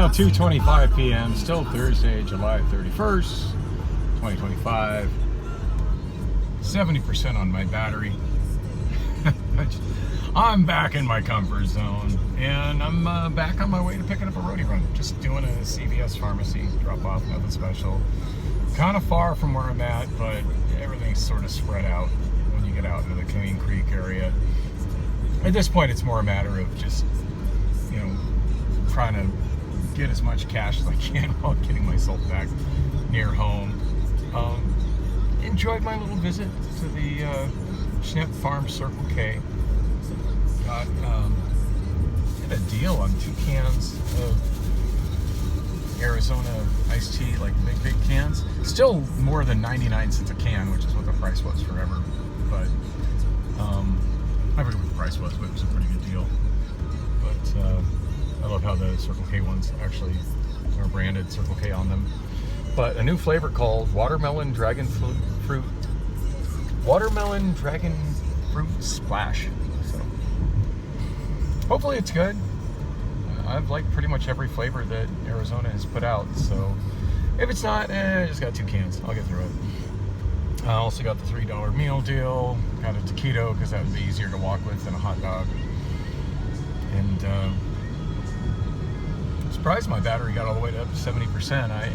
now 2:25 p.m. Still Thursday, July 31st, 2025. 70% on my battery. I'm back in my comfort zone, and I'm back on my way to picking up a roadie run. Just doing a CVS pharmacy drop off, nothing special. Kind of far from where I'm at, but everything's sort of spread out when you get out into the Queen Creek area. At this point, it's more a matter of just, trying to get as much cash as I can while getting myself back near home. Enjoyed my little visit to the Schnepp Farm Circle K. Got a deal on 2 cans of Arizona iced tea, like big cans. Still more than 99 cents a can, which is what the price was forever. But I forget what the price was, but it was a pretty good deal. But I love how the Circle K ones actually are branded Circle K on them. But a new flavor called Watermelon Dragon Fruit Splash. So hopefully it's good. I've liked pretty much every flavor that Arizona has put out. So if it's not, I just got 2 cans. I'll get through it. I also got the $3 meal deal. Got a taquito because that would be easier to walk with than a hot dog. And surprised my battery got all the way up to 70%. I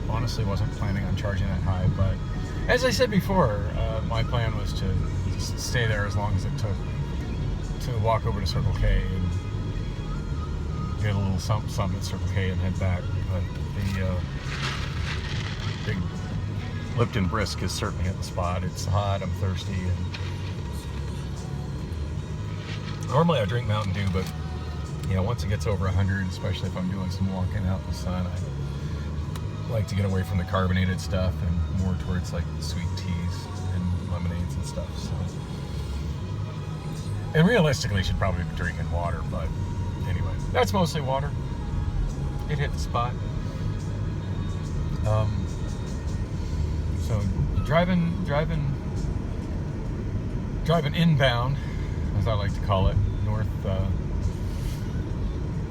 honestly wasn't planning on charging that high, but as I said before, my plan was to just stay there as long as it took to walk over to Circle K and get a little something at Circle K and head back. But the big Lipton Brisk has certainly hit the spot. It's hot, I'm thirsty, and normally I drink Mountain Dew, but once it gets over 100, especially if I'm doing some walking out in the sun, I like to get away from the carbonated stuff and more towards like sweet teas and lemonades and stuff. So, and realistically, should probably be drinking water, but anyway, that's mostly water. It hit the spot. So driving inbound, as I like to call it,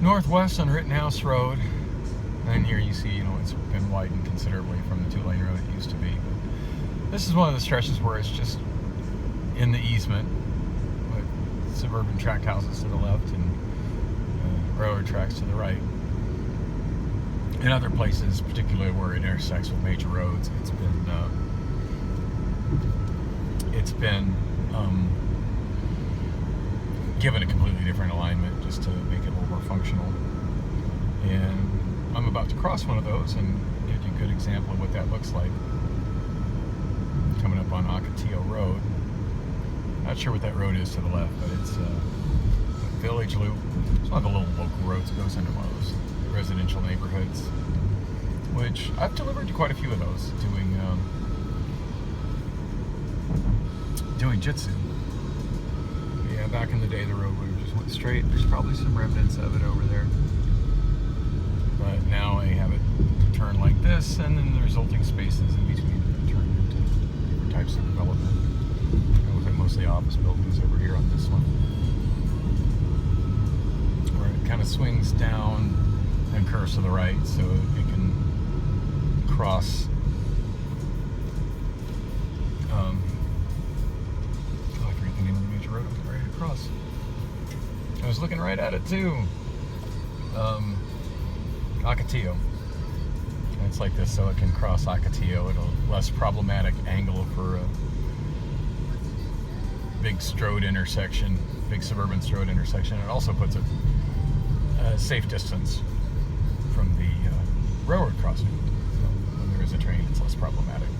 northwest on Rittenhouse Road. And here you see, it's been widened considerably from the 2-lane road it used to be. But this is one of the stretches where it's just in the easement with suburban tract houses to the left and railroad tracks to the right. In other places, particularly where it intersects with major roads, it's been given a completely different alignment just to make it a little more functional. And I'm about to cross one of those and give you a good example of what that looks like. Coming up on Ocotillo Road. Not sure what that road is to the left, but it's a village loop. It's one of the little local roads that goes into one of those residential neighborhoods, which I've delivered to quite a few of those doing jitsu. Yeah, back in the day the road just went straight. There's probably some remnants of it over there. But now I have it turn like this, and then the resulting spaces in between turn into different types of development. It looks like mostly office buildings over here on this one, where it kind of swings down and curves to the right, so it can cross. I forget the name of the major road I'm ready to cross. I was looking right at it too. Ocotillo. And it's like this, so it can cross Ocotillo at a less problematic angle for a big suburban Strode intersection. It also puts it a safe distance from the railroad crossing. So when there is a train, it's less problematic.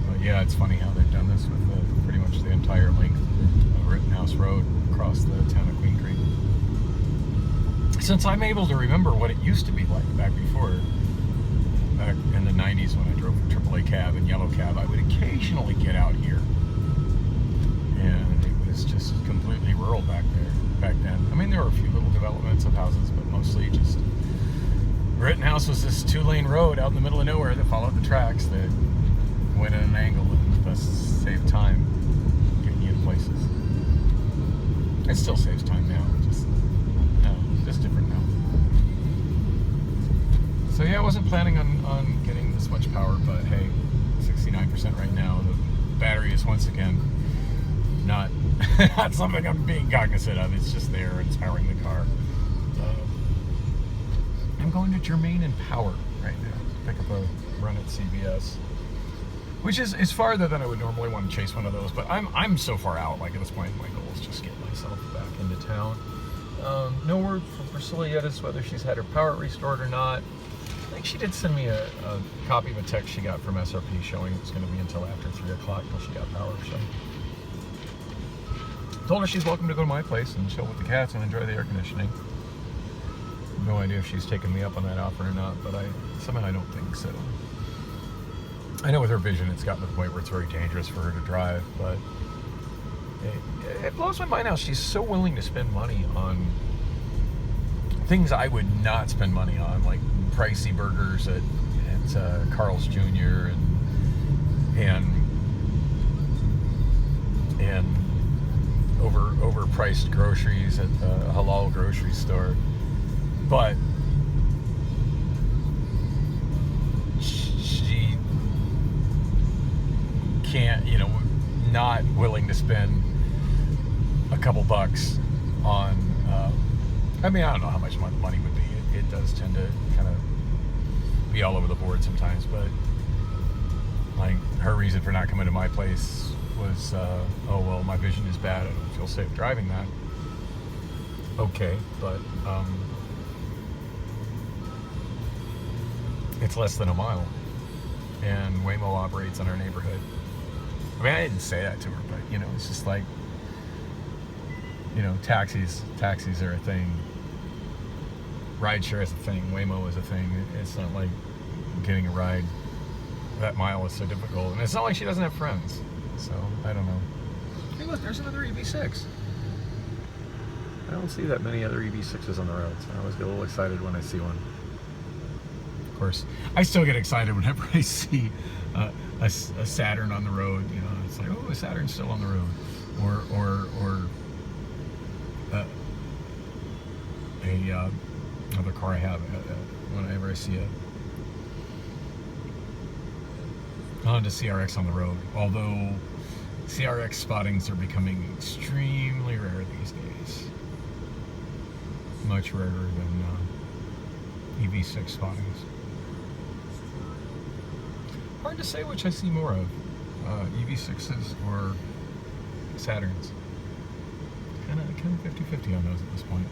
But yeah, it's funny how they've done this with pretty much the entire length of Rittenhouse Road across the town of Queen Creek. Since I'm able to remember what it used to be like back in the 90s when I drove a AAA cab and yellow cab, I would occasionally get out here. And it was just completely rural back then. I mean, there were a few little developments of houses, but mostly just Rittenhouse was this 2-lane road out in the middle of nowhere that followed the tracks that went at an angle and thus saved time getting you to places. It still saves time now. Just just different now. So yeah, I wasn't planning on getting this much power, but hey, 69% right now. The battery is once again not not something I'm being cognizant of. It's just there. It's powering the car. I'm going to Germain and Power right now to pick up a run at CVS, which is farther than I would normally want to chase one of those. But I'm so far out. Like at this point, my goal is just get myself back into town. No word from Priscilla yet as to whether she's had her power restored or not. I think she did send me a copy of a text she got from SRP showing it was going to be until after 3 o'clock till she got power. So told her she's welcome to go to my place and chill with the cats and enjoy the air conditioning. No idea if she's taken me up on that offer or not, but somehow I don't think so. I know with her vision it's gotten to the point where it's very dangerous for her to drive, but it blows my mind how she's so willing to spend money on things I would not spend money on, like pricey burgers at Carl's Jr. and overpriced groceries at the halal grocery store. But she can't, not willing to spend a couple bucks on, I don't know how much money would be. It does tend to kind of be all over the board sometimes, but like her reason for not coming to my place was, oh, well, my vision is bad. I don't feel safe driving that. Okay, but, it's less than a mile, and Waymo operates in our neighborhood. I didn't say that to her, but it's just like, taxis are a thing. Rideshare is a thing. Waymo is a thing. It's not like getting a ride that mile is so difficult, and it's not like she doesn't have friends. So I don't know. Hey, look, there's another EV6. I don't see that many other EV6s on the road, so I always get a little excited when I see one. Of course, I still get excited whenever I see a Saturn on the road. It's like, oh, a Saturn's still on the road, or another car I have. Whenever I see a Honda CRX on the road, although CRX spottings are becoming extremely rare these days, much rarer than EV6 spottings. Hard to say which I see more of, EV6s or Saturns. Kind of 50-50 on those at this point.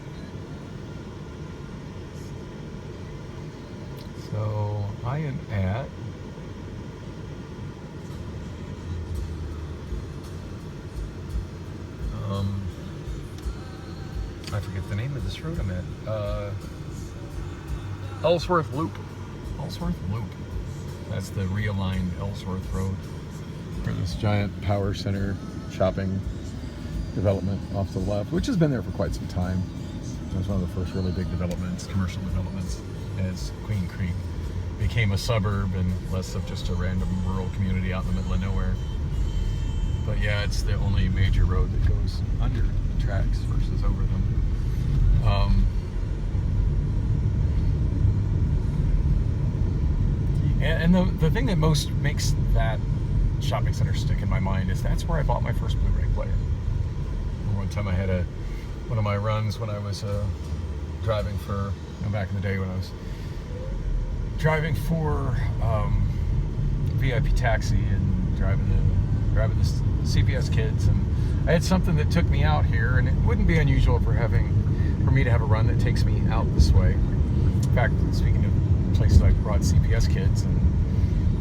So I am at I forget the name of this road I'm at. Ellsworth Loop. Ellsworth Loop. That's the realigned Ellsworth Road, where this giant power center shopping development off to the left, which has been there for quite some time. It was one of the first really big developments, commercial developments, as Queen Creek became a suburb and less of just a random rural community out in the middle of nowhere. But yeah, it's the only major road that goes under the tracks versus over them. And the thing that most makes that shopping center stick in my mind is that's where I bought my first Blu-ray player. One time I had one of my runs when I was driving for, back in the day when I was driving for VIP Taxi and driving the CVS kids, and I had something that took me out here, and it wouldn't be unusual for me to have a run that takes me out this way. In fact, speaking of places I've brought CPS kids, and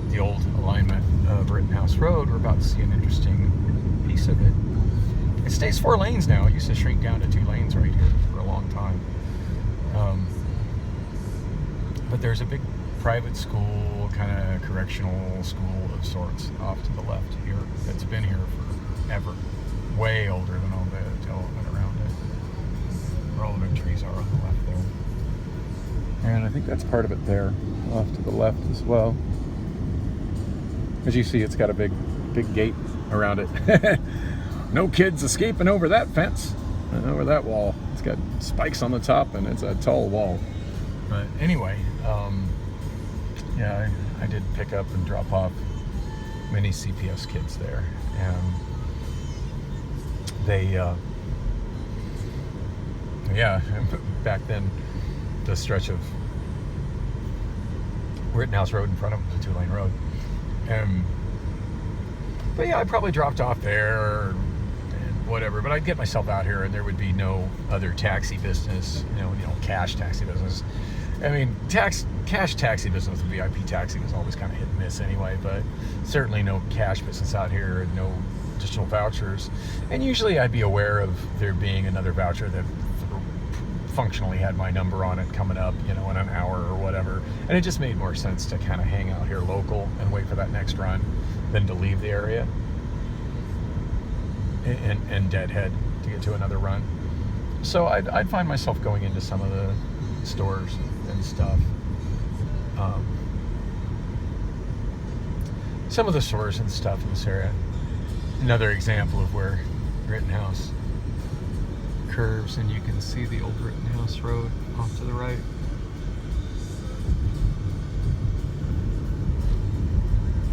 the old alignment of Rittenhouse Road, we're about to see an interesting piece of it. It stays 4 lanes now. It used to shrink down to 2 lanes right here for a long time. But there's a big private school, kind of correctional school of sorts off to the left here that's been here forever. Way older than all the development around it. Where all the big trees are on the left there. And I think that's part of it there, off to the left as well. As you see, it's got a big gate around it. No kids escaping over that fence. Over that wall. It's got spikes on the top, and it's a tall wall. But anyway, yeah, I did pick up and drop off many CPS kids there, and they, yeah, back then, the stretch of Rittenhouse Road in front of them was a 2-lane road. But yeah, I probably dropped off there and whatever, but I'd get myself out here and there would be no other taxi business, you know, cash taxi business. I mean, cash taxi business, the VIP taxi was always kind of hit and miss anyway, but certainly no cash business out here and no additional vouchers. And usually I'd be aware of there being another voucher that functionally had my number on it coming up, you know, in an hour or whatever. And it just made more sense to kind of hang out here local and wait for that next run than to leave the area and deadhead to get to another run. So I'd find myself going into some of the stores and stuff. Some of the stores and stuff in this area. Another example of where Rittenhouse curves, and you can see the old Rittenhouse Road off to the right.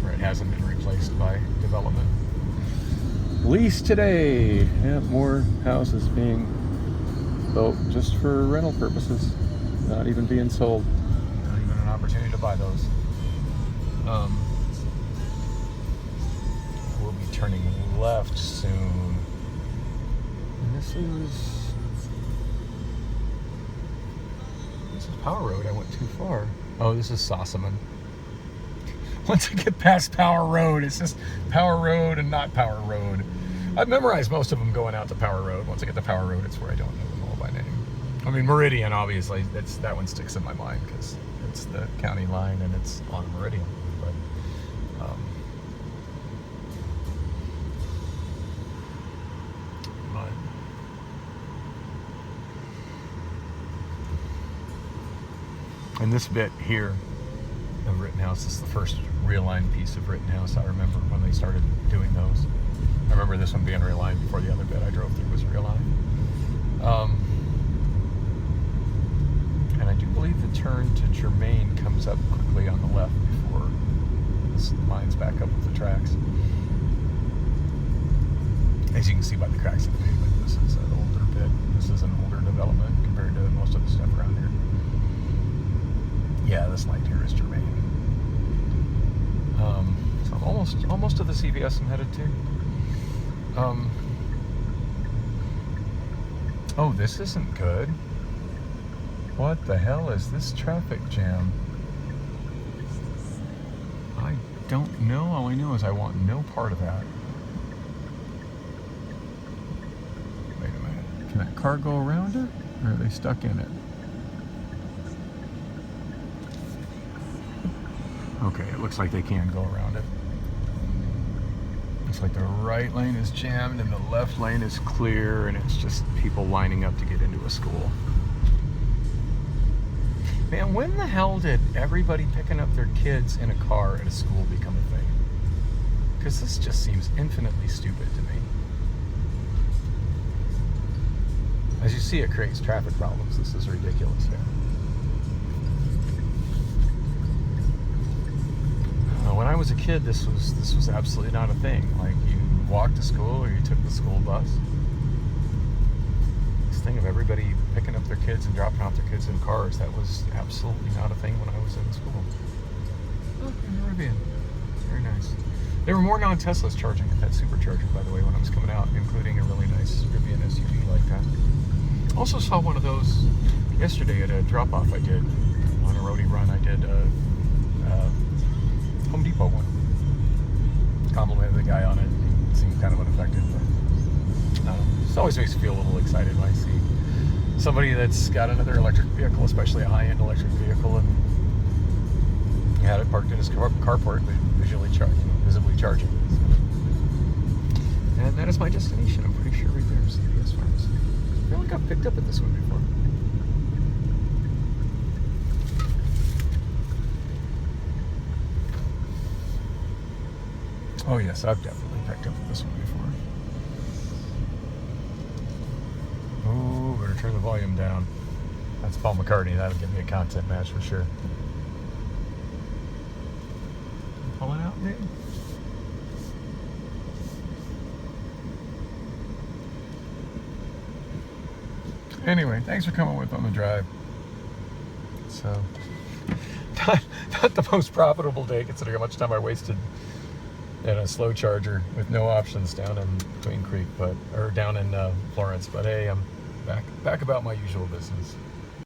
Where it hasn't been replaced by development. Lease today. Yeah, more houses being built just for rental purposes, not even being sold. Not even an opportunity to buy those. We'll be turning left soon. And this is Power Road. I went too far. Oh, this is Sossaman. Once I get past Power Road, it's just Power Road and not Power Road. I've memorized most of them going out to Power Road. Once I get to Power Road, it's where I don't know them all by name. I mean, Meridian, obviously, that one sticks in my mind because it's the county line and it's on Meridian. But and this bit here of Rittenhouse is the first realigned piece of Rittenhouse I remember when they started doing those. I remember this one being realigned before the other bit I drove through was realigned. And I do believe the turn to Germain comes up quickly on the left before this lines back up with the tracks. As you can see by the cracks in the pavement, this is an older bit. This is an older development compared to most of the stuff around here. Yeah, this light here is Germain. So I'm almost to the CVS I'm headed to. Oh, this isn't good. What the hell is this traffic jam? I don't know. All I know is I want no part of that. Wait a minute. Can that car go around it? Or are they stuck in it? Okay, it looks like they can go around it. Looks like the right lane is jammed and the left lane is clear, and it's just people lining up to get into a school. Man, when the hell did everybody picking up their kids in a car at a school become a thing? Because this just seems infinitely stupid to me. As you see, it creates traffic problems. This is ridiculous here. When I was a kid, this was absolutely not a thing. Like, you walked to school or you took the school bus. This thing of everybody picking up their kids and dropping off their kids in cars, that was absolutely not a thing when I was in school. Oh, in Caribbean. Very nice. There were more non-Teslas charging at that supercharger, by the way, when I was coming out, including a really nice Rivian SUV like that. Also saw one of those yesterday at a drop-off I did on a roadie run. I did Home Depot one. Complimented the guy on it. He seemed kind of unaffected, but I don't know. It always makes me feel a little excited when I see somebody that's got another electric vehicle, especially a high-end electric vehicle, and he had it parked in his carport, visibly charging. And that is my destination. I'm pretty sure right there is CVS Pharmacy. I feel like I've picked up at this one before. Oh yes, I've definitely picked up this one before. better turn the volume down. That's Paul McCartney. That'll give me a content match for sure. Pulling out, dude. Anyway, thanks for coming with on the drive. So, not the most profitable day considering how much time I wasted in a slow charger with no options down in Queen Creek, or down in Florence. But hey, I'm back about my usual business.